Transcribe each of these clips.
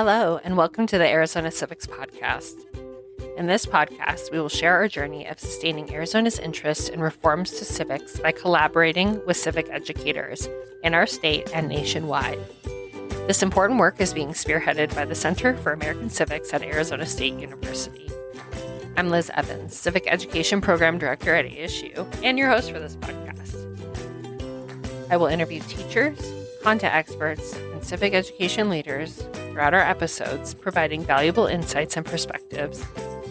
Hello, and welcome to the Arizona Civics Podcast. In this podcast, we will share our journey of sustaining Arizona's interest in reforms to civics by collaborating with civic educators in our state and nationwide. This important work is being spearheaded by the Center for American Civics at Arizona State University. I'm Liz Evans, Civic Education Program Director at ASU, and your host for this podcast. I will interview teachers, content experts, and civic education leaders throughout our episodes, providing valuable insights and perspectives.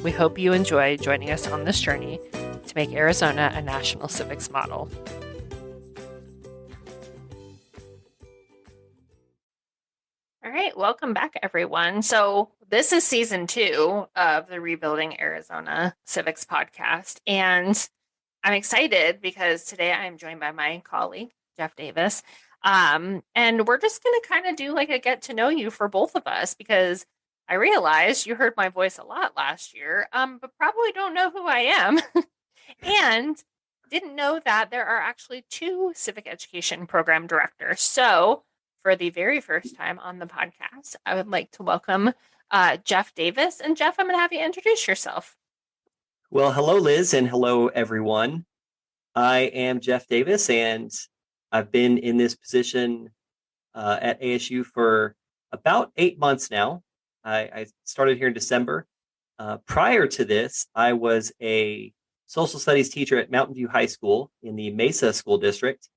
We hope you enjoy joining us on this journey to make Arizona a national civics model. All right, welcome back, everyone. So this is season 2 of the Rebuilding Arizona Civics podcast, and I'm excited because today I'm joined by my colleague, Jeff Davis. And we're just going to kind of do like a get to know you for both of us, because I realized you heard my voice a lot last year, but probably don't know who I am and didn't know that there are actually 2 civic education program directors. So for the very first time on the podcast, I would like to welcome Jeff Davis. And Jeff, I'm going to have you introduce yourself. Well, hello, Liz, and hello, everyone. I am Jeff Davis, and I've been in this position at ASU for about 8 months now. I started here in December. Prior to this, I was a social studies teacher at Mountain View High School in the Mesa School District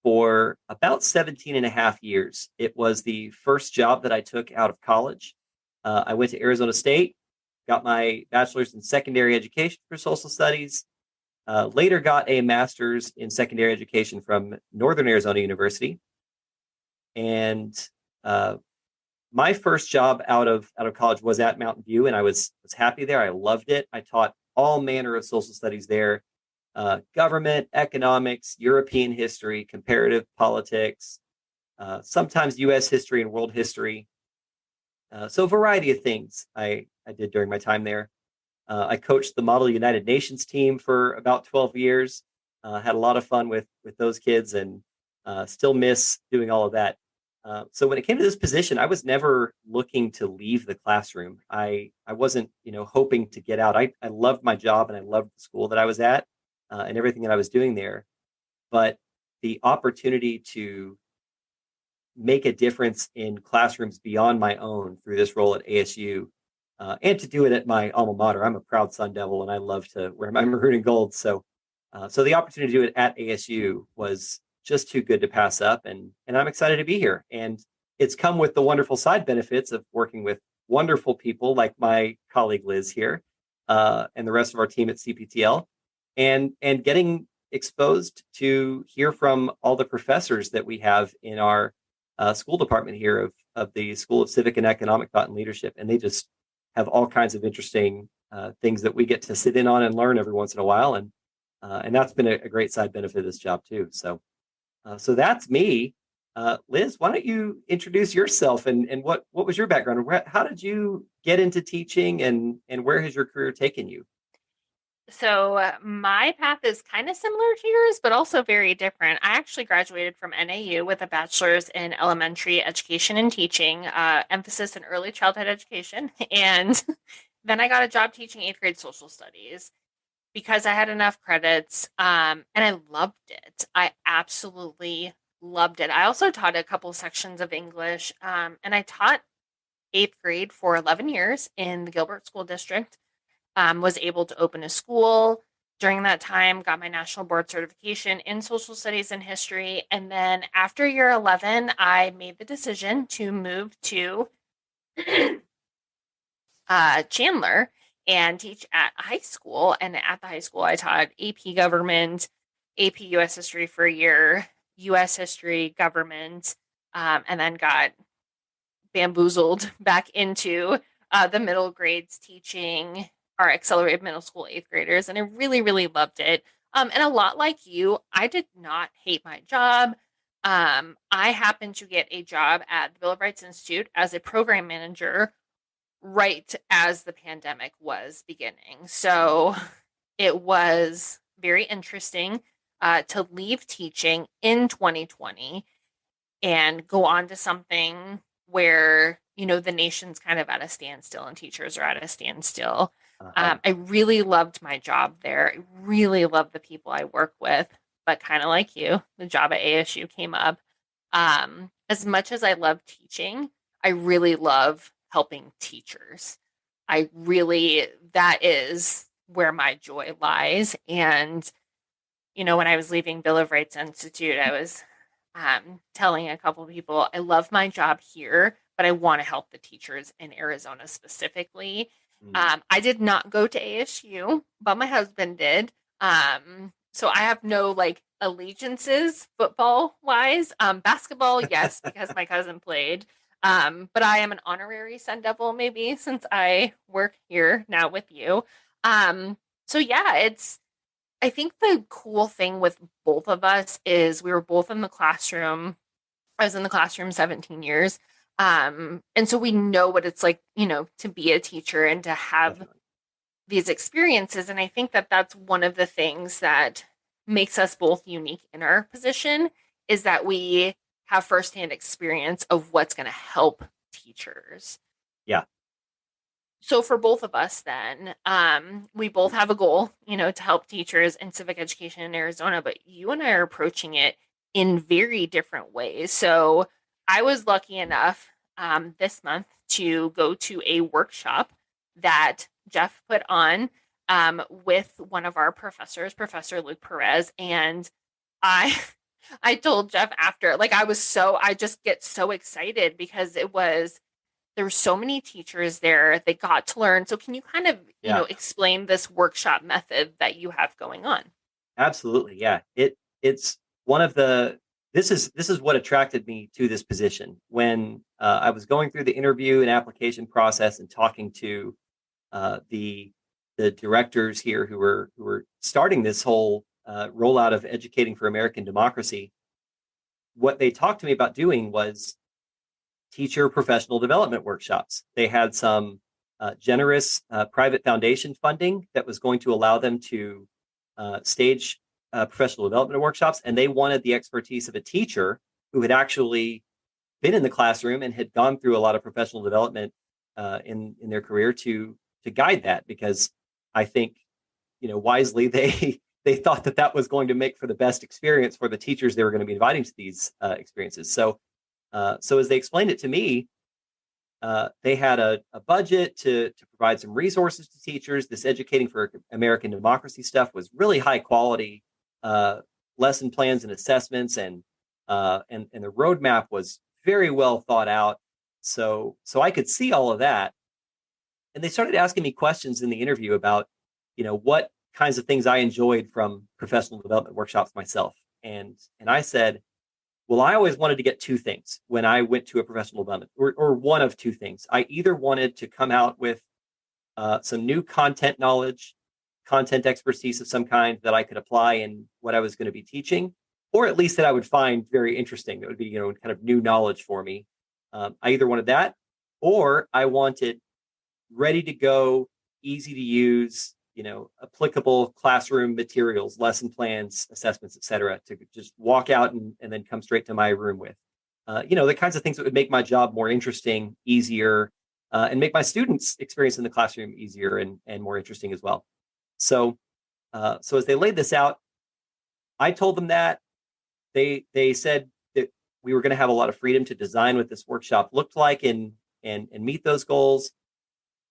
for about 17 and a half years. It was the first job that I took out of college. I went to Arizona State, got my bachelor's in secondary education for social studies, later got a master's in secondary education from Northern Arizona University. And my first job out of college was at Mountain View, and I was happy there. I loved it. I taught all manner of social studies there, government, economics, European history, comparative politics, sometimes U.S. history and world history. So a variety of things I did during my time there. I coached the Model United Nations team for about 12 years, had a lot of fun with those kids, and still miss doing all of that. So when it came to this position, I was never looking to leave the classroom. I wasn't, hoping to get out. I loved my job and I loved the school that I was at and everything that I was doing there. But the opportunity to make a difference in classrooms beyond my own through this role at ASU, and to do it at my alma mater. I'm a proud Sun Devil, and I love to wear my maroon and gold. So the opportunity to do it at ASU was just too good to pass up, and I'm excited to be here. And it's come with the wonderful side benefits of working with wonderful people like my colleague Liz here, and the rest of our team at CPTL, and getting exposed to hear from all the professors that we have in our school department here of the School of Civic and Economic Thought and Leadership, and they just have all kinds of interesting things that we get to sit in on and learn every once in a while, and that's been a great side benefit of this job too. So that's me. Liz, why don't you introduce yourself and what was your background? How did you get into teaching, and where has your career taken you? So my path is kind of similar to yours, but also very different. I actually graduated from NAU with a bachelor's in elementary education and teaching, emphasis in early childhood education. And then I got a job teaching 8th grade social studies because I had enough credits, and I loved it. I absolutely loved it. I also taught a couple sections of English, and I taught 8th grade for 11 years in the Gilbert School District. Was able to open a school during that time, got my national board certification in social studies and history. And then after year 11, I made the decision to move to Chandler and teach at a high school. And at the high school, I taught AP government, AP US history for a year, US history, government, and then got bamboozled back into the middle grades teaching our accelerated middle school 8th graders, and I really, really loved it. And a lot like you, I did not hate my job. I happened to get a job at the Bill of Rights Institute as a program manager right as the pandemic was beginning. So it was very interesting to leave teaching in 2020 and go on to something where, the nation's kind of at a standstill and teachers are at a standstill. Uh-huh. I really loved my job there. I really love the people I work with, but kind of like you, the job at ASU came up. As much as I love teaching, I really love helping teachers. That is where my joy lies. And, when I was leaving Bill of Rights Institute, I was telling a couple of people, I love my job here, but I want to help the teachers in Arizona specifically. Mm. I did not go to ASU, but my husband did. So I have no like allegiances football wise. Basketball, yes, because my cousin played. But I am an honorary Sun Devil, maybe since I work here now with you. So yeah, I think the cool thing with both of us is we were both in the classroom. I was in the classroom 17 years. And so we know what it's like, to be a teacher and to have Definitely. these experiences. And I think that that's one of the things that makes us both unique in our position is that we have firsthand experience of what's going to help teachers. Yeah. So for both of us, then, we both have a goal, to help teachers in civic education in Arizona, but you and I are approaching it in very different ways. So I was lucky enough this month to go to a workshop that Jeff put on with one of our professors, Professor Luke Perez, and I I told Jeff after, like I just get so excited because there were so many teachers there. They got to learn. So can you kind of, Yeah. explain this workshop method that you have going on? Absolutely. Yeah. It's one of the this is what attracted me to this position when I was going through the interview and application process and talking to the directors here who were starting this whole rollout of educating for American democracy. What they talked to me about doing was teacher professional development workshops. They had some generous private foundation funding that was going to allow them to stage professional development workshops, and they wanted the expertise of a teacher who had actually been in the classroom and had gone through a lot of professional development in their career to guide that. Because I think, wisely they thought that that was going to make for the best experience for the teachers they were going to be inviting to these experiences. So as they explained it to me, they had a budget to provide some resources to teachers. This educating for American democracy stuff was really high quality lesson plans and assessments, and the roadmap was very well thought out. So I could see all of that, and they started asking me questions in the interview about, what kinds of things I enjoyed from professional development workshops myself, and I said, well, I always wanted to get two things when I went to a professional development, or one of two things. I either wanted to come out with some new content knowledge, content expertise of some kind that I could apply in what I was going to be teaching, or at least that I would find very interesting. That would be, kind of new knowledge for me. I either wanted that, or I wanted ready to go, easy to use, applicable classroom materials, lesson plans, assessments, et cetera, to just walk out and then come straight to my room with. The kinds of things that would make my job more interesting, easier, and make my students' experience in the classroom easier and more interesting as well. So as they laid this out, I told them that they said that we were going to have a lot of freedom to design what this workshop looked like and meet those goals.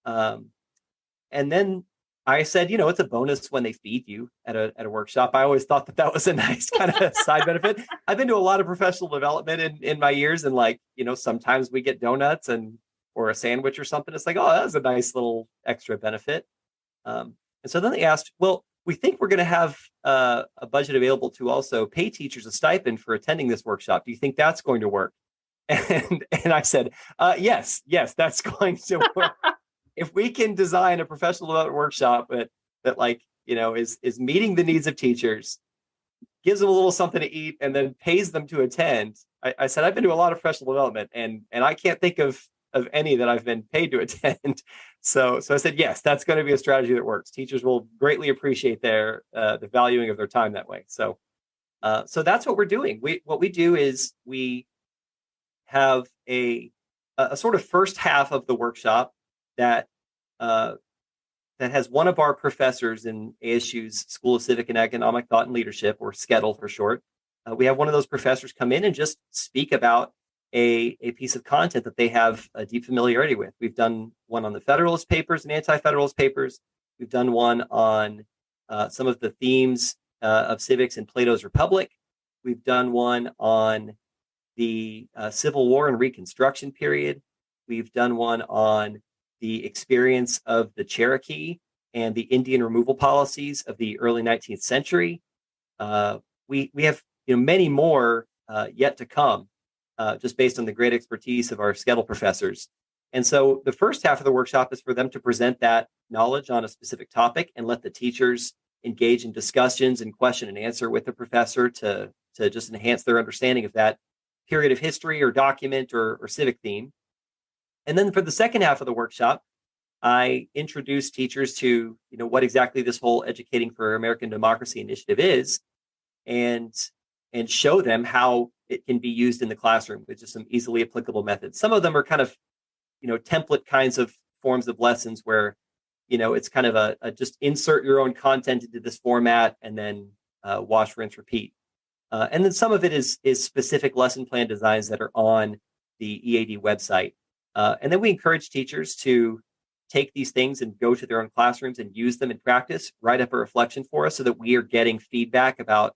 And then I said, it's a bonus when they feed you at a workshop. I always thought that was a nice kind of side benefit. I've been to a lot of professional development in my years, and sometimes we get donuts or a sandwich or something. It's like, oh, that's a nice little extra benefit. And so then they asked, well, we think we're going to have a budget available to also pay teachers a stipend for attending this workshop. Do you think that's going to work? And I said, yes, that's going to work. If we can design a professional development workshop that is meeting the needs of teachers, gives them a little something to eat, and then pays them to attend. I said, I've been to a lot of professional development, and I can't think of any that I've been paid to attend. So I said, yes, that's going to be a strategy that works. Teachers will greatly appreciate the valuing of their time that way. So that's what we're doing. What we do is we have a a sort of first half of the workshop that uh, that has one of our professors in ASU's School of Civic and Economic Thought and Leadership, or SCETL for short. We have one of those professors come in and just speak about a piece of content that they have a deep familiarity with. We've done one on the Federalist Papers and Anti-Federalist Papers. We've done one on some of the themes of civics in Plato's Republic. We've done one on the Civil War and Reconstruction period. We've done one on the experience of the Cherokee and the Indian removal policies of the early 19th century. We have many more yet to come, just based on the great expertise of our SCETL professors. And so the first half of the workshop is for them to present that knowledge on a specific topic and let the teachers engage in discussions and question and answer with the professor to just enhance their understanding of that period of history or document or civic theme. And then for the second half of the workshop, I introduce teachers to what exactly this whole Educating for American Democracy initiative is, and show them how it can be used in the classroom with just some easily applicable methods. Some of them are kind of template kinds of forms of lessons where it's kind of a just insert your own content into this format and then wash, rinse, repeat. And then some of it is specific lesson plan designs that are on the EAD website. And then we encourage teachers to take these things and go to their own classrooms and use them in practice, write up a reflection for us so that we are getting feedback about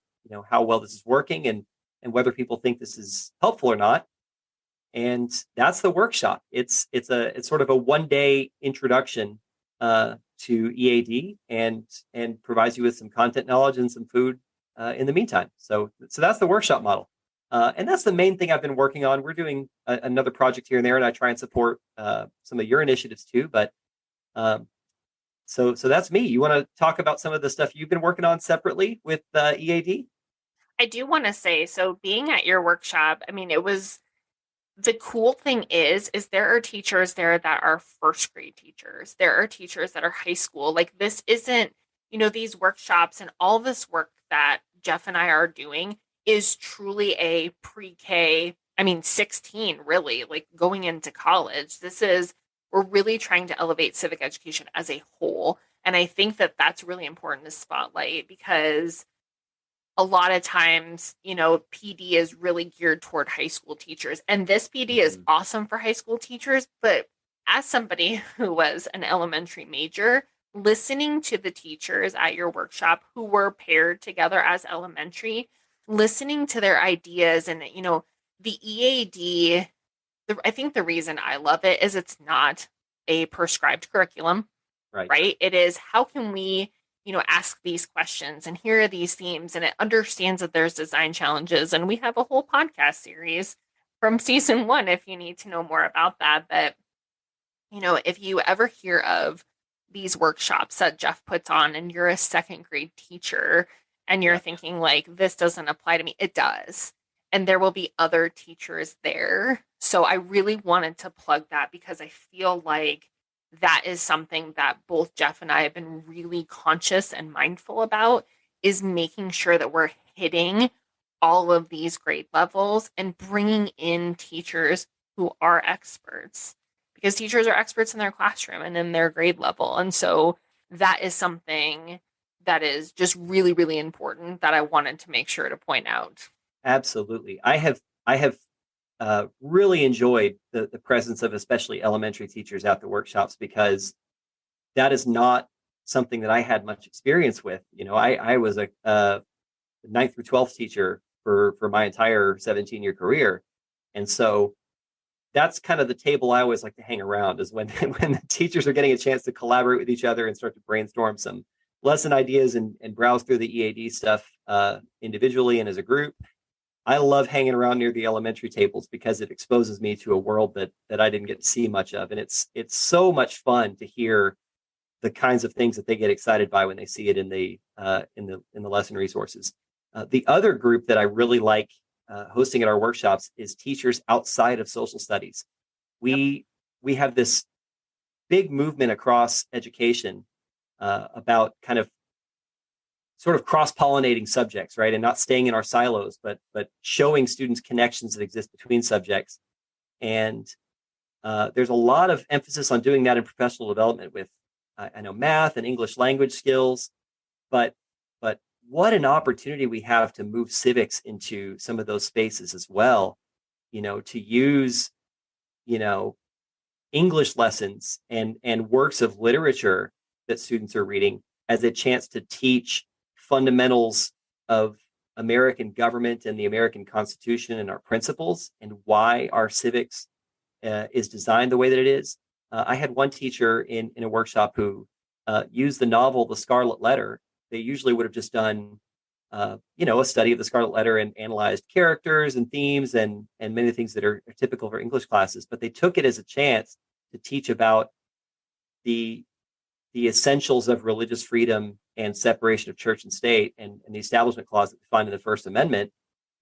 how well this is working and whether people think this is helpful or not. And that's the workshop. It's sort of a one-day introduction to EAD and provides you with some content knowledge and some food in the meantime. So that's the workshop model. And that's the main thing I've been working on. We're doing another project here and there, and I try and support some of your initiatives too. But so that's me. You want to talk about some of the stuff you've been working on separately with EAD? I do want to say, so being at your workshop, I mean, the cool thing is there are teachers there that are first grade teachers. There are teachers that are high school. Like this isn't, these workshops and all this work that Jeff and I are doing is truly a pre-K, 16 really, like going into college. We're really trying to elevate civic education as a whole. And I think that that's really important to spotlight because a lot of times, PD is really geared toward high school teachers. And this PD is awesome for high school teachers. But as somebody who was an elementary major, listening to the teachers at your workshop who were paired together as elementary, listening to their ideas and, the EAD, I think the reason I love it is it's not a prescribed curriculum, right? It is how can we ask these questions and here are these themes, and it understands that there's design challenges. And we have a whole podcast series from season 1 if you need to know more about that. But, if you ever hear of these workshops that Jeff puts on and you're a second grade teacher and you're thinking like, this doesn't apply to me, it does. And there will be other teachers there. So I really wanted to plug that because I feel like that is something that both Jeff and I have been really conscious and mindful about, is making sure that we're hitting all of these grade levels and bringing in teachers who are experts, because teachers are experts in their classroom and in their grade level. And so that is something that is just really, really important that I wanted to make sure to point out. Absolutely. I have really enjoyed the presence of especially elementary teachers at the workshops, because that is not something that I had much experience with. I was a 9th through 12th teacher for my entire 17-year career. And so that's kind of the table I always like to hang around, is when the teachers are getting a chance to collaborate with each other and start to brainstorm some lesson ideas and browse through the EAD stuff individually and as a group. I love hanging around near the elementary tables because it exposes me to a world that I didn't get to see much of. And it's so much fun to hear the kinds of things that they get excited by when they see it in the lesson resources. The other group that I really like hosting at our workshops is teachers outside of social studies. We have this big movement across education about kind of sort of cross-pollinating subjects, right? And not staying in our silos, but showing students connections that exist between subjects. And there's a lot of emphasis on doing that in professional development with, I know, math and English language skills, but but what an opportunity we have to move civics into some of those spaces as well. To use, you know, English lessons and works of literature that students are reading as a chance to teach fundamentals of American government and the American Constitution and our principles and why our civics is designed the way that it is. I had one teacher in a workshop who used the novel The Scarlet Letter. They usually would have just done, a study of the Scarlet Letter and analyzed characters and themes and many things that are typical for English classes. But they took it as a chance to teach about the the essentials of religious freedom and separation of church and state and the establishment clause that we find in the First Amendment,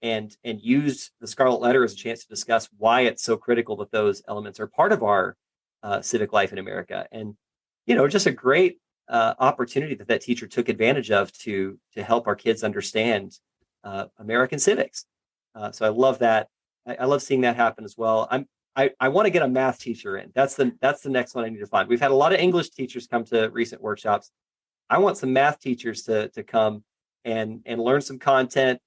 and used the Scarlet Letter as a chance to discuss why it's so critical that those elements are part of our civic life in America. And just a great opportunity that teacher took advantage of to help our kids understand American civics. So I love that. I love seeing that happen as well. I want to get a math teacher in. That's the next one I need to find. We've had a lot of English teachers come to recent workshops. I want some math teachers to come and learn some content,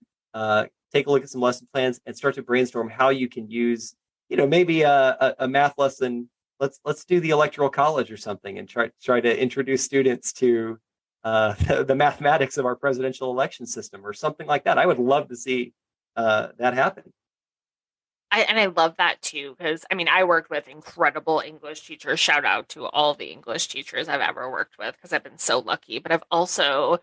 take a look at some lesson plans, and start to brainstorm how you can use, maybe a math lesson. Let's do the Electoral College or something, and try to introduce students to the mathematics of our presidential election system or something like that. I would love to see that happen. I love that too, because I mean, I worked with incredible English teachers. Shout out to all the English teachers I've ever worked with because I've been so lucky. But I've also,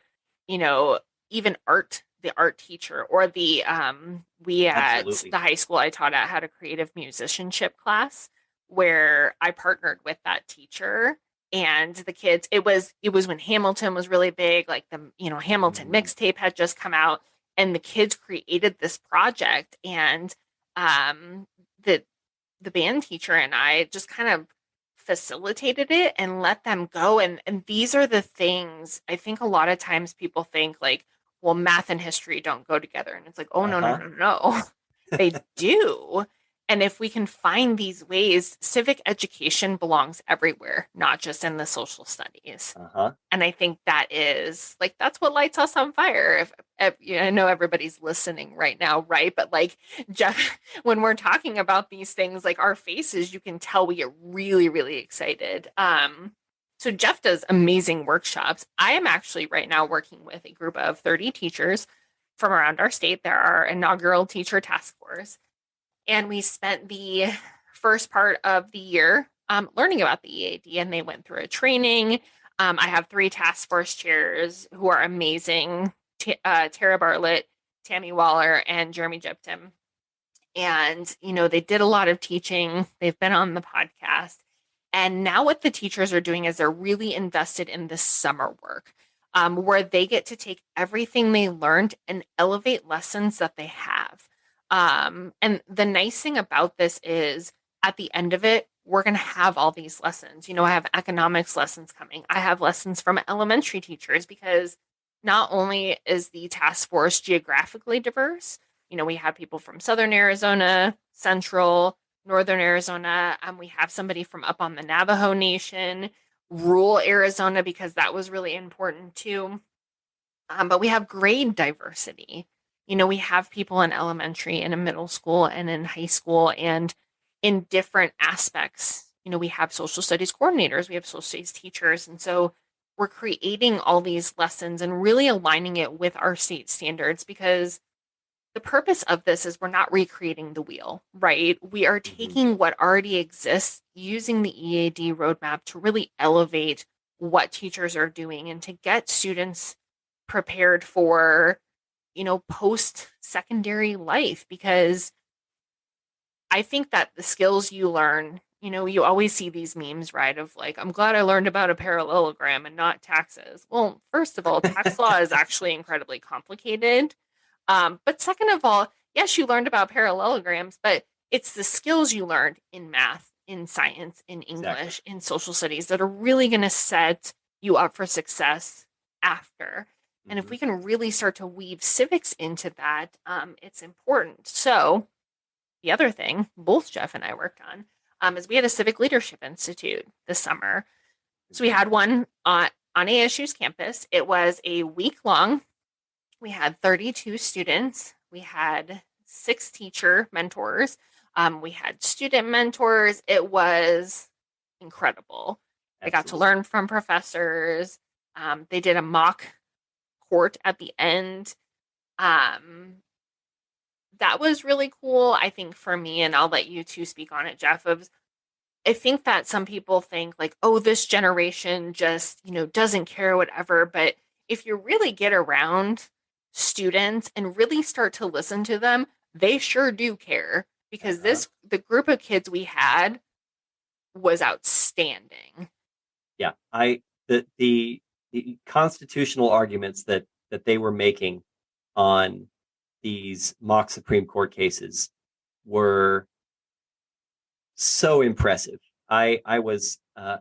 you know, even the art teacher, or we at Absolutely. the high school I taught at had a creative musicianship class where I partnered with that teacher and the kids. It was when Hamilton was really big, like the Hamilton Mm, mixtape had just come out, and the kids created this project, and um, the the band teacher and I just kind of facilitated it and let them go. And these are the things I think a lot of times people think like, well, math and history don't go together. And it's like, oh no, no, uh-huh. no, no. They do. And if we can find these ways, civic education belongs everywhere, not just in the social studies. Uh-huh. And I think that is like that's what lights us on fire. If I know everybody's listening right now, right? But like Jeff, when we're talking about these things, like our faces, you can tell we get really, really excited. So Jeff does amazing workshops. I am actually right now working with a group of 30 teachers from around our state. They're our inaugural teacher task force, and we spent the first part of the year learning about the EAD, and they went through a training. I have three task force chairs who are amazing: Tara Bartlett, Tammy Waller, and Jeremy Jeptim. And they did a lot of teaching. They've been on the podcast, and now what the teachers are doing is they're really invested in this summer work, where they get to take everything they learned and elevate lessons that they have. And the nice thing about this is at the end of it, we're going to have all these lessons. I have economics lessons coming. I have lessons from elementary teachers because not only is the task force geographically diverse, we have people from Southern Arizona, Central, Northern Arizona. We have somebody from up on the Navajo Nation, rural Arizona, because that was really important too. But we have grade diversity. We have people in elementary and in middle school and in high school and in different aspects. We have social studies coordinators, we have social studies teachers. And so we're creating all these lessons and really aligning it with our state standards because the purpose of this is we're not recreating the wheel, right? We are Hmm. taking what already exists, using the EAD roadmap to really elevate what teachers are doing and to get students prepared for, post secondary life. Because I think that the skills you learn, you always see these memes, right? Of like, I'm glad I learned about a parallelogram and not taxes. Well, first of all, tax law is actually incredibly complicated. But second of all, yes, you learned about parallelograms, but it's the skills you learned in math, in science, in Exactly. English, in social studies that are really going to set you up for success after. And if Hmm. we can really start to weave civics into that, it's important. So the other thing both Jeff and I worked on is we had a Civic Leadership Institute this summer. So we Mhm. had one on ASU's campus. It was a week long. We had 32 students. We had 6 teacher mentors. We had student mentors. It was incredible. They got to Absolutely. learn from professors. They did a mock court at the end. Um, that was really cool, I think, for me, and I'll let you two speak on it, Jeff. I think that some people think like, oh, this generation just, doesn't care, whatever. But if you really get around students and really start to listen to them, they sure do care because Uh-huh. the group of kids we had was outstanding. Yeah, the constitutional arguments that they were making on these mock Supreme Court cases were so impressive. I was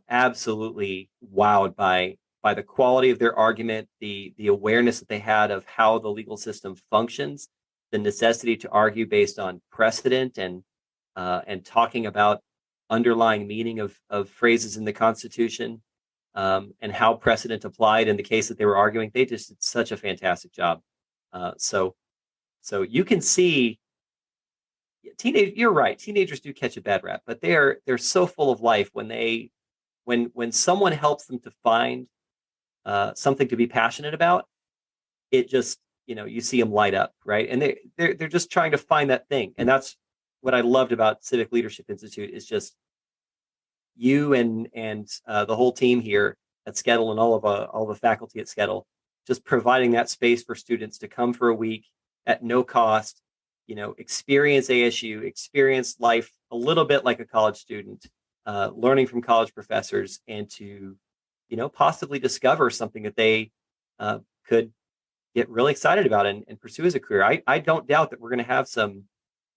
absolutely wowed by the quality of their argument, the awareness that they had of how the legal system functions, the necessity to argue based on precedent and talking about underlying meaning of phrases in the Constitution, and how precedent applied in the case that they were arguing. They just did such a fantastic job. So you can see you're right. Teenagers do catch a bad rap, but they're so full of life when someone helps them to find something to be passionate about. It just you see them light up, right? And they're just trying to find that thing, and that's what I loved about Civic Leadership Institute is just you and the whole team here at Skettle and all the faculty at Skettle, just providing that space for students to come for a week at no cost, experience ASU, experience life a little bit like a college student, learning from college professors, and to possibly discover something that they could get really excited about and pursue as a career. I don't doubt that we're going to have some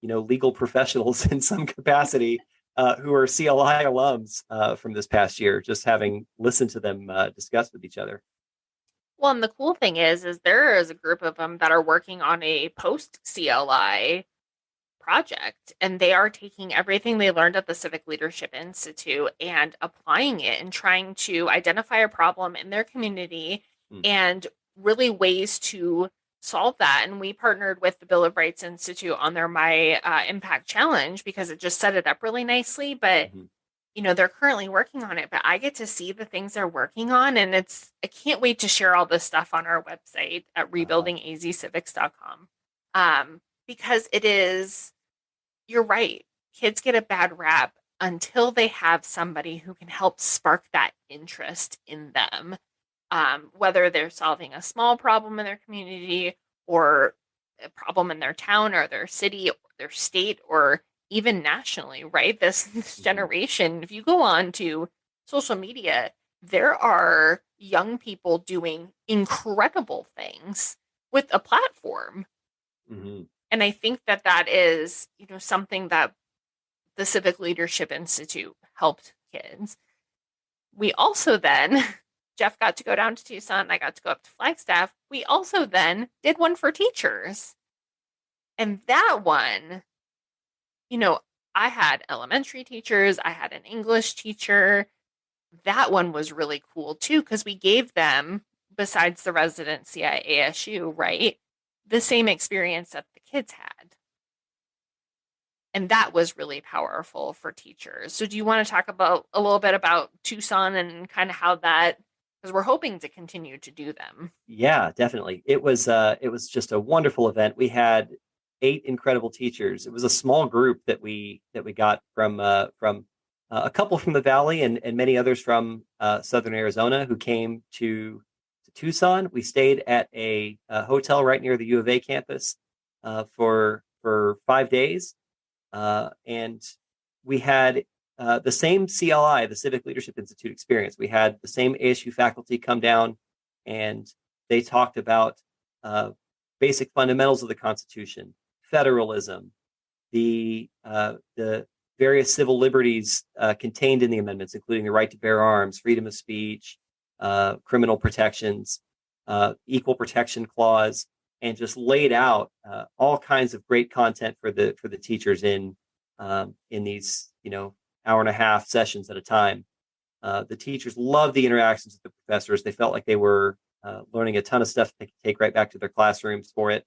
legal professionals in some capacity who are CLI alums from this past year, just having listened to them discuss with each other. Well, and the cool thing is there is a group of them that are working on a post CLI project, and they are taking everything they learned at the Civic Leadership Institute and applying it and trying to identify a problem in their community Mm, and really ways to solve that. And we partnered with the Bill of Rights Institute on their My Impact Challenge because it just set it up really nicely. But mhm. they're currently working on it, but I get to see the things they're working on, and I can't wait to share all this stuff on our website at Uh, rebuildingazcivics.com. Because it is, you're right. Kids get a bad rap until they have somebody who can help spark that interest in them, whether they're solving a small problem in their community or a problem in their town or their city or their state or even nationally, right? This mhm, generation, if you go on to social media, there are young people doing incredible things with a platform. mhm. And I think that that is, something that the Civic Leadership Institute helped kids. We also then, Jeff got to go down to Tucson, I got to go up to Flagstaff. We also then did one for teachers. And that one, you know, I had elementary teachers, I had an English teacher. That one was really cool too, because we gave them, besides the residency at ASU, right, the same experience that the kids had. And that was really powerful for teachers. So do you want to talk about a little bit about Tucson and kind of how that, because we're hoping to continue to do them. Yeah, definitely. It was just a wonderful event. We had 8 incredible teachers. It was a small group that we got from a couple from the Valley and many others from Southern Arizona who came to Tucson. We stayed at a hotel right near the U of A campus for 5 days, and we had the same CLI, the Civic Leadership Institute experience. We had the same ASU faculty come down, and they talked about uh, basic fundamentals of the Constitution, federalism, the various civil liberties contained in the amendments, including the right to bear arms, freedom of speech, criminal protections, equal protection clause, and just laid out all kinds of great content for the teachers in these hour and a half sessions at a time. The teachers loved the interactions with the professors. They felt like they were learning a ton of stuff they could take right back to their classrooms for it.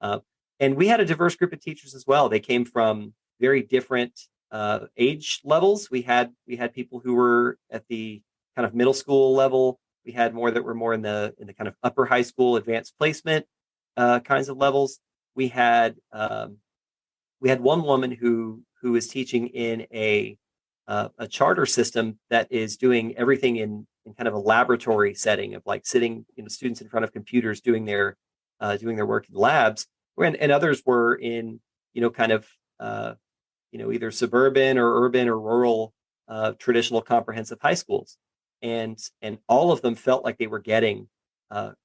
Uh, and we had a diverse group of teachers as well. They came from very different age levels. We had people who were at the kind of middle school level. We had more that were more in the kind of upper high school advanced placement kinds of levels. We had one woman who is teaching in a charter system that is doing everything in kind of a laboratory setting of like sitting, students in front of computers doing their work in labs, and others were in, kind of either suburban or urban or rural traditional comprehensive high schools, and all of them felt like they were getting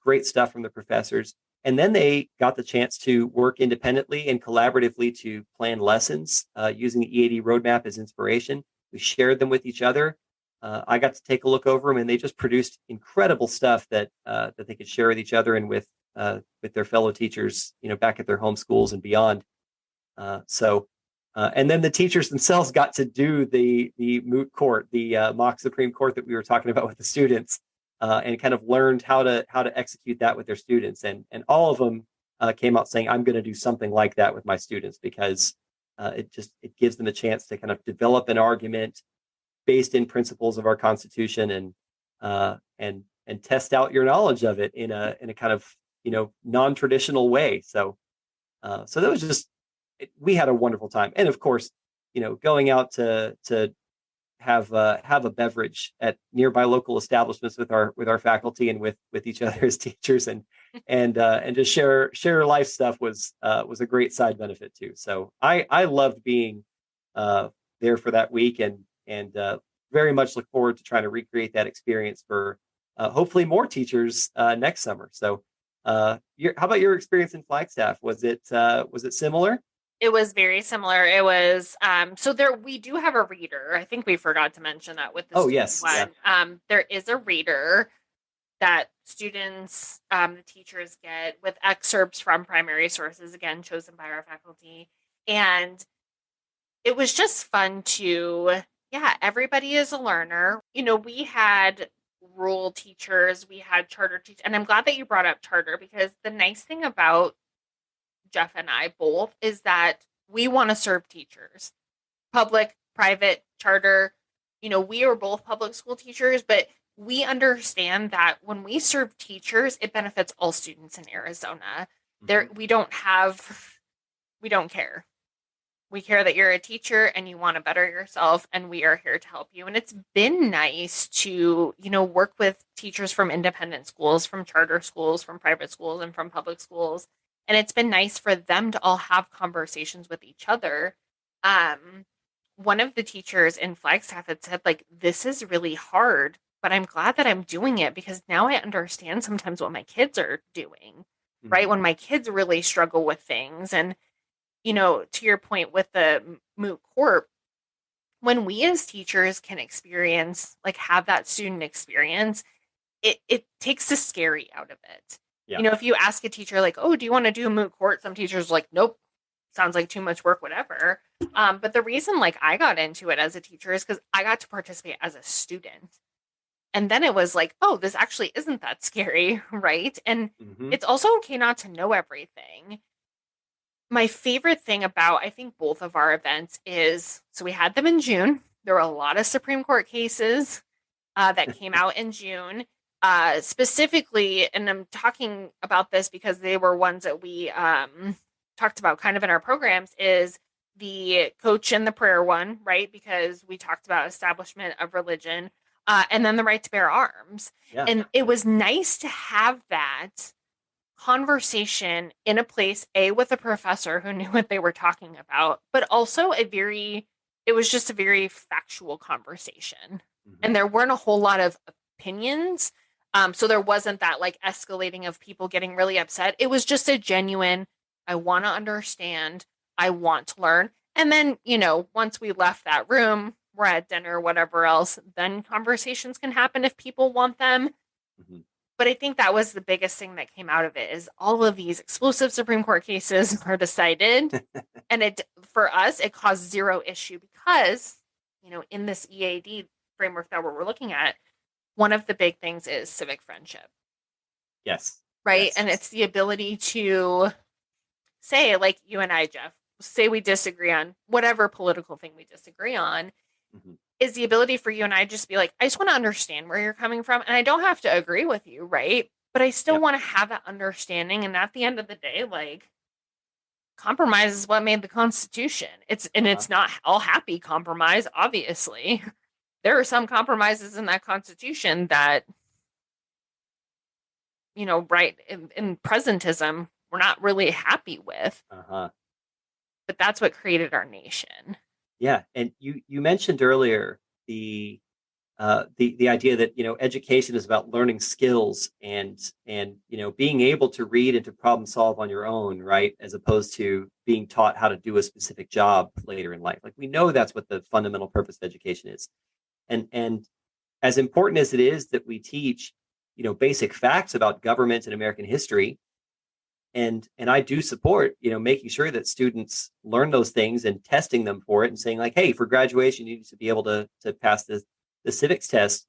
great stuff from the professors. And then they got the chance to work independently and collaboratively to plan lessons using the EAD roadmap as inspiration. We shared them with each other. I got to take a look over them, and they just produced incredible stuff that they could share with each other and with their fellow teachers, back at their home schools and beyond. And then the teachers themselves got to do the moot court, the mock Supreme Court that we were talking about with the students, and kind of learned how to execute that with their students. And all of them came out saying, "I'm going to do something like that with my students," because it gives them a chance to kind of develop an argument based in principles of our Constitution, and test out your knowledge of it in a kind of non-traditional way. So that was just, we had a wonderful time. And of course, going out to have a beverage at nearby local establishments with our faculty and with each other as teachers, and just share life stuff was a great side benefit too. So I loved being there for that week, and very much look forward to trying to recreate that experience for hopefully more teachers next summer. So how about your experience in Flagstaff? Was it similar? It was very similar. It was so there we do have a reader. I think we forgot to mention that with the Oh, student yes. Yeah. one. There is a reader that students, the teachers get with excerpts from primary sources, again, chosen by our faculty. And it was just fun to, yeah, everybody is a learner. We had rural teachers, we had charter teachers, and I'm glad that you brought up charter, because the nice thing about Jeff and I both is that we want to serve teachers, public, private, charter. We are both public school teachers, but we understand that when we serve teachers, it benefits all students in Arizona. There, Mhm. we don't care. We care that you're a teacher and you want to better yourself, and we are here to help you. And it's been nice to, work with teachers from independent schools, from charter schools, from private schools, and from public schools. And it's been nice for them to all have conversations with each other. Um, One of the teachers in Flagstaff had said, like, this is really hard, but I'm glad that I'm doing it because now I understand sometimes what my kids are doing, right? Mhm. When my kids really struggle with things. And to your point with the moot court, when we as teachers can experience, like, have that student experience, it takes the scary out of it. Yeah. If you ask a teacher, like, oh, do you want to do a moot court? Some teachers are like, nope, sounds like too much work, whatever. But the reason, like, I got into it as a teacher is because I got to participate as a student. And then it was like, oh, this actually isn't that scary, right? And Hmm. it's also okay not to know everything. My favorite thing about, I think, both of our events is, so we had them in June. There were a lot of Supreme Court cases that came out in June. Specifically, and I'm talking about this because they were ones that we talked about kind of in our programs, is the coach and the prayer one, right? Because we talked about establishment of religion, and then the right to bear arms. Yeah. And it was nice to have that conversation in a place, A, with a professor who knew what they were talking about, but also it was just a very factual conversation. Hmm. And there weren't a whole lot of opinions. So there wasn't that, like, escalating of people getting really upset. It was just a genuine, I want to understand, I want to learn. And then, once we left that room, we're at dinner, whatever else, then conversations can happen if people want them. Hmm. But I think that was the biggest thing that came out of it, is all of these explosive Supreme Court cases are decided. And for us, it caused zero issue because in this EAD framework that we're looking at, one of the big things is civic friendship, Yes. right? Yes. And it's the ability to say, like you and I, Jeff, say we disagree on whatever political thing we disagree on, Mhm. is the ability for you and I just be like, I just want to understand where you're coming from. And I don't have to agree with you, right? But I still Yep. want to have that understanding. And at the end of the day, like, compromise is what made the Constitution. Uh-huh. It's not all happy compromise, obviously. There are some compromises in that Constitution that, right in presentism, we're not really happy with, Uh-huh. but that's what created our nation. Yeah. And you mentioned earlier the the idea that education is about learning skills and being able to read and to problem solve on your own, right, as opposed to being taught how to do a specific job later in life. Like, we know that's what the fundamental purpose of education is. And as important as it is that we teach basic facts about government and American history, and I do support making sure that students learn those things and testing them for it and saying, like, hey, for graduation you need to be able to pass the civics test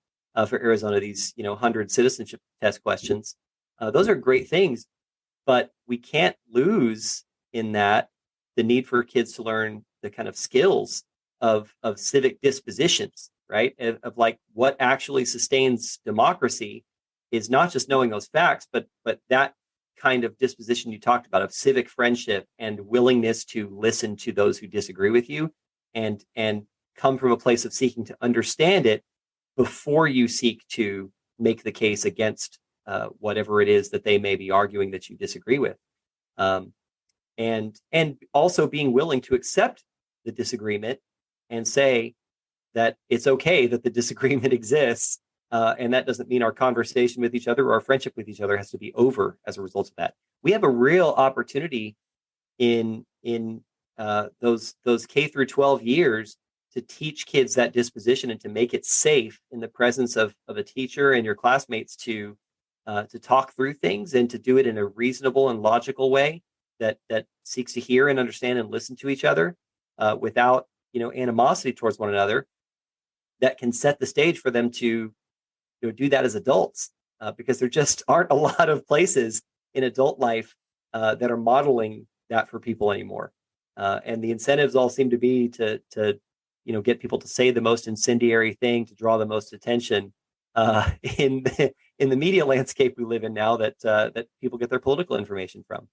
for Arizona, these 100 citizenship test questions. Those are great things, but we can't lose in that the need for kids to learn the kind of skills of civic dispositions, right? Of like what actually sustains democracy is not just knowing those facts, but that kind of disposition you talked about of civic friendship and willingness to listen to those who disagree with you, and come from a place of seeking to understand it before you seek to make the case against whatever it is that they may be arguing that you disagree with, um, and also being willing to accept the disagreement and say that it's okay that the disagreement exists, and that doesn't mean our conversation with each other or our friendship with each other has to be over as a result of that. We have a real opportunity in those K through 12 years to teach kids that disposition and to make it safe in the presence of a teacher and your classmates to talk through things and to do it in a reasonable and logical way that seeks to hear and understand and listen to each other, without animosity towards one another, that can set the stage for them to do that as adults, because there just aren't a lot of places in adult life that are modeling that for people anymore. And the incentives all seem to be to get people to say the most incendiary thing to draw the most attention, in in the media landscape we live in now, that people get their political information from.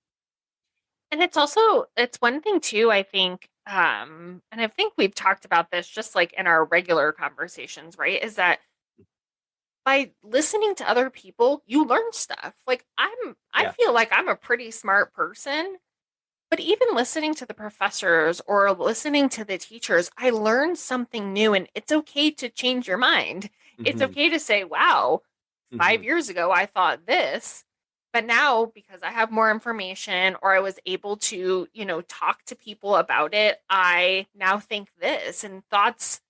And it's one thing too, I think, and I think we've talked about this just like in our regular conversations, right? Is that by listening to other people, you learn stuff. Like I Yeah. feel like I'm a pretty smart person, but even listening to the professors or listening to the teachers, I learned something new, and it's okay to change your mind. It's Hmm. okay to say, wow, Hmm. 5 years ago I thought this, but now because I have more information or I was able to, talk to people about it, I now think this, and thoughts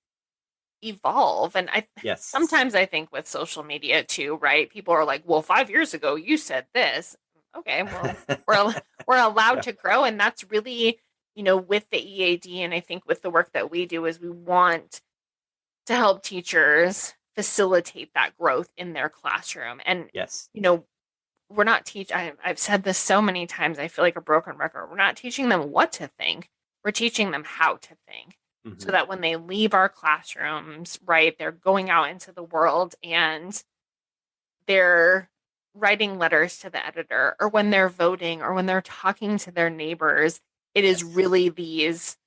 evolve. And I Yes. sometimes I think with social media too, right? People are like, "Well, 5 years ago you said this." Okay, well, we're we're allowed Yeah. to grow, and that's really, with the EAD, and I think with the work that we do is we want to help teachers facilitate that growth in their classroom. And Yes. you know, we're not I've said this so many times, I feel like a broken record. We're not teaching them what to think. We're teaching them how to think. So Hmm. that when they leave our classrooms, right, they're going out into the world and they're writing letters to the editor, or when they're voting, or when they're talking to their neighbors, it is Yes. really these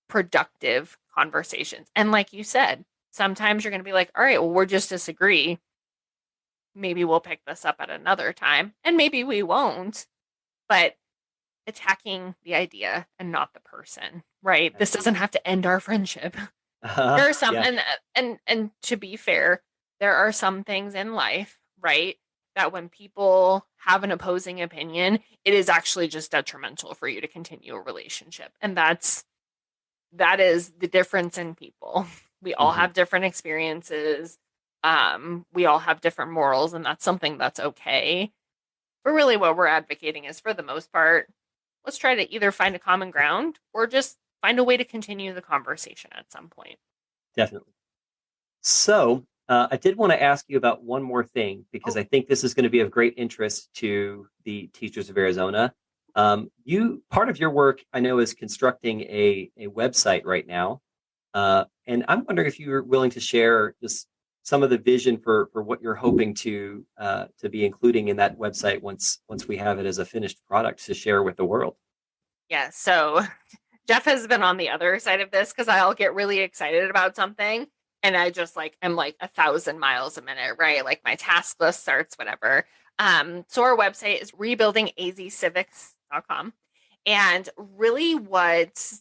productive conversations. And like you said, sometimes you're going to be like, all right, well, we're just disagree. Maybe we'll pick this up at another time, and maybe we won't, but attacking the idea and not the person, right? This doesn't Absolutely. have to end our friendship. There are some, Yeah. and to be fair, there are some things in life, right, that when people have an opposing opinion, it is actually just detrimental for you to continue a relationship. And that is the difference in people. We all Hmm. have different experiences. We all have different morals, and that's something that's okay. But really, what we're advocating is, for the most part, let's try to either find a common ground or just find a way to continue the conversation at some point. definitely. So I did want to ask you about one more thing because Oh, I think this is going to be of great interest to the teachers of Arizona. You part of your work I know is constructing a website right now, and I'm wondering if you're willing to share just some of the vision for what you're hoping to be including in that website once we have it as a finished product to share with the world. yeah. So Jeff has been on the other side of this because I'll get really excited about something and I just like am like 1,000 miles a minute, right? Like my task list starts, whatever. So our website is rebuildingazcivics.com. And really what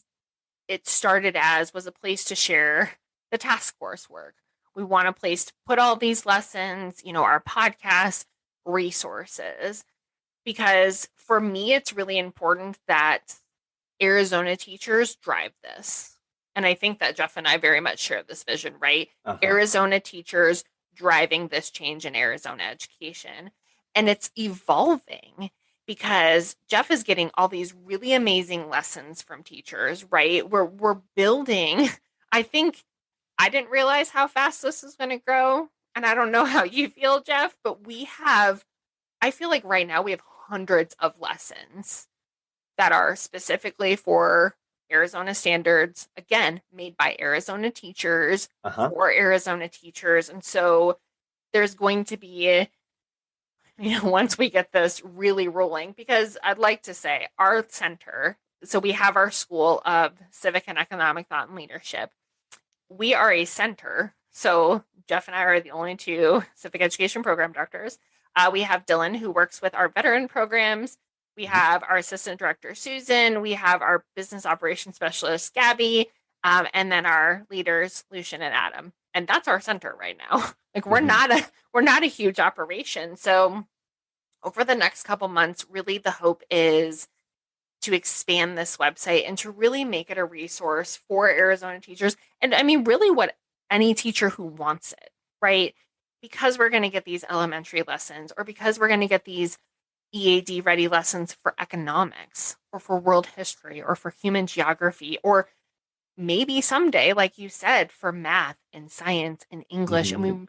it started as was a place to share the task force work. We want a place to put all these lessons, our podcast resources, because for me, it's really important that Arizona teachers drive this. And I think that Jeff and I very much share this vision, right? Uh-huh. Arizona teachers driving this change in Arizona education. And it's evolving because Jeff is getting all these really amazing lessons from teachers, right? We're building. I think I didn't realize how fast this is going to grow. And I don't know how you feel, Jeff, but I feel like right now we have hundreds of lessons that are specifically for Arizona standards, again, made by Arizona teachers Uh-huh. for Arizona teachers. And so there's going to be, once we get this really rolling, because I'd like to say our center, so we have our School of Civic and Economic Thought and Leadership. We are a center. So Jeff and I are the only two Civic Education Program Directors. We have Dylan, who works with our veteran programs. We Mhm. have our assistant director, Susan. We have our business operations specialist, Gabby. And then our leaders, Lucian and Adam. And that's our center right now. Like Mhm. we're not a huge operation. So over the next couple months, really the hope is to expand this website and to really make it a resource for Arizona teachers. And I mean, really, what any teacher who wants it, right? Because we're going to get these elementary lessons, or because we're going to get these EAD ready lessons for economics, or for world history, or for human geography, or maybe someday, like you said, for math and science and English. I Mhm. mean,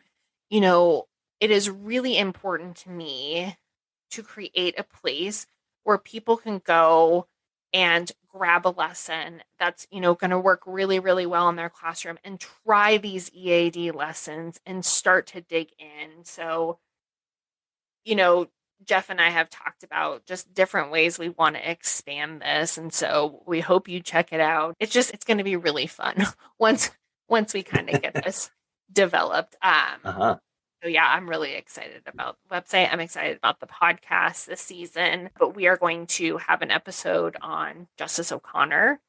you know, it is really important to me to create a place where people can go and grab a lesson that's, going to work really, really well in their classroom and try these EAD lessons and start to dig in. So, you know, Jeff and I have talked about just different ways we want to expand this. And so we hope you check it out. It's going to be really fun once, once we kind of get this developed. Uh-huh. So yeah, I'm really excited about the website. I'm excited about the podcast this season. But we are going to have an episode on Justice O'Connor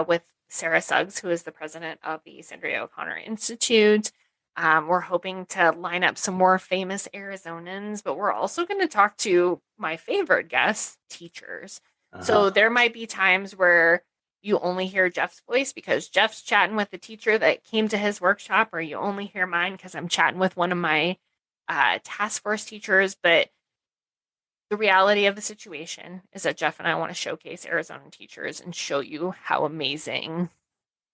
with Sarah Suggs, who is the president of the Sandra O'Connor Institute. We're hoping to line up some more famous Arizonans, but we're also going to talk to my favorite guests, teachers. Uh-huh. So there might be times where you only hear Jeff's voice because Jeff's chatting with the teacher that came to his workshop, or you only hear mine because I'm chatting with one of my task force teachers. But the reality of the situation is that Jeff and I want to showcase Arizona teachers and show you how amazing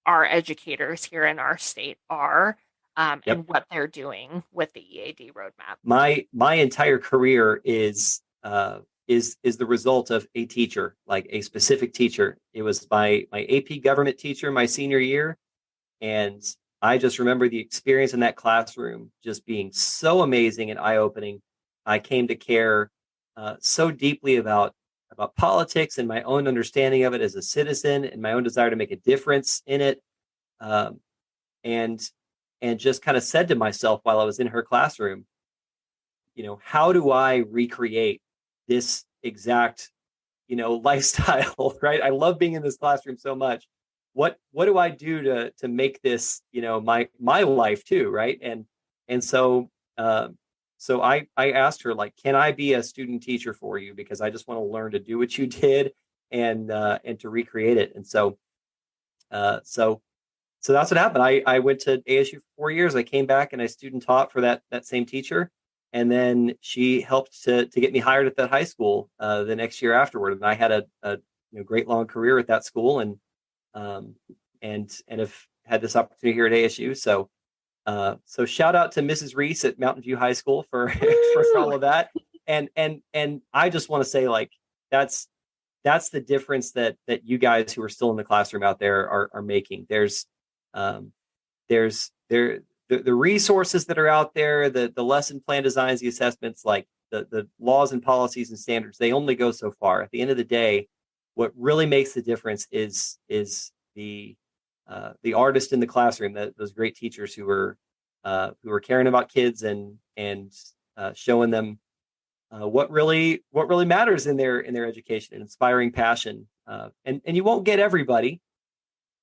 our educators here in our state are, Yep. and what they're doing with the EAD roadmap. My entire career is the result of a teacher, like a specific teacher. It was my AP government teacher my senior year, and I just remember the experience in that classroom just being so amazing and eye-opening. I came to care so deeply about politics and my own understanding of it as a citizen and my own desire to make a difference in it. Um, and and just kind of said to myself while I was in her classroom, how do I recreate this exact, lifestyle, right? I love being in this classroom so much. What do I do to make this, my life too, right? And so I asked her, like, can I be a student teacher for you, because I just want to learn to do what you did, and to recreate it. And so that's what happened. I went to ASU for 4 years. I came back and I student taught for that same teacher, and then she helped to get me hired at that high school the next year afterward. And I had a great long career at that school, um, and have had this opportunity here at ASU. So shout out to Mrs. Reese at Mountain View High School for for all of that. And I just want to say, like, that's the difference that you guys who are still in the classroom out there are making. Um, the resources that are out there, the lesson plan designs, the assessments, like the laws and policies and standards, they only go so far. At the end of the day, what really makes the difference is the artist in the classroom, those great teachers who are caring about kids and showing them what really matters in their education, and inspiring passion. And you won't get everybody,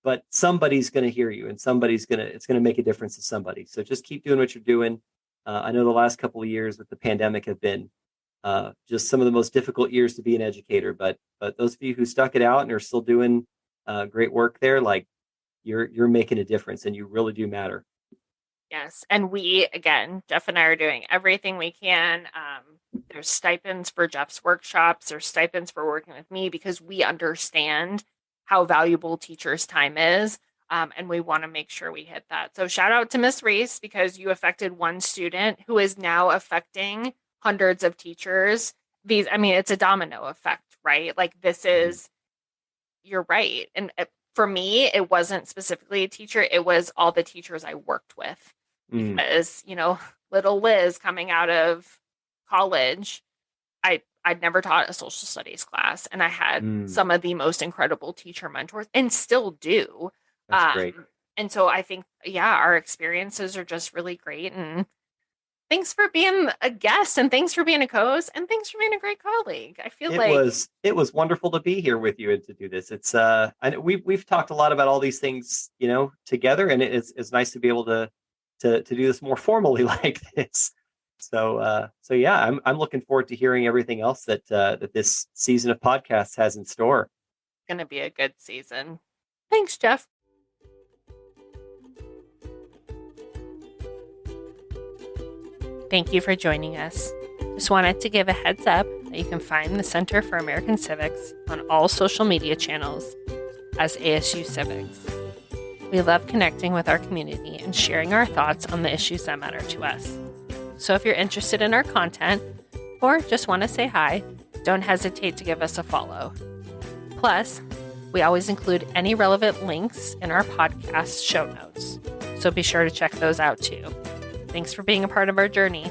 but somebody's going to hear you, and it's going to make a difference to somebody. So just keep doing what you're doing. I know the last couple of years with the pandemic have been just some of the most difficult years to be an educator, but those of you who stuck it out and are still doing great work there, like, you're making a difference, and you really do matter. Yes. And we, again, Jeff and I are doing everything we can. There's stipends for Jeff's workshops, there's stipends for working with me, because we understand how valuable teachers' time is. And we want to make sure we hit that. So shout out to Miss Reese, because you affected one student who is now affecting hundreds of teachers. I mean, it's a domino effect, right? Like, this is, you're right. And for me, it wasn't specifically a teacher, it was all the teachers I worked with. Because, little Liz coming out of college, I'd never taught a social studies class, and I had some of the most incredible teacher mentors, and still do. That's great. And so I think, yeah, our experiences are just really great. And thanks for being a guest, and thanks for being a co-host, and thanks for being a great colleague. I feel it was wonderful to be here with you and to do this. It's I know we've talked a lot about all these things, together, and it's nice to be able to do this more formally like this. So yeah, I'm looking forward to hearing everything else that this season of podcasts has in store. It's going to be a good season. Thanks, Jeff. Thank you for joining us. Just wanted to give a heads up that you can find the Center for American Civics on all social media channels as ASU Civics. We love connecting with our community and sharing our thoughts on the issues that matter to us. So if you're interested in our content or just want to say hi, don't hesitate to give us a follow. Plus, we always include any relevant links in our podcast show notes, so be sure to check those out too. Thanks for being a part of our journey.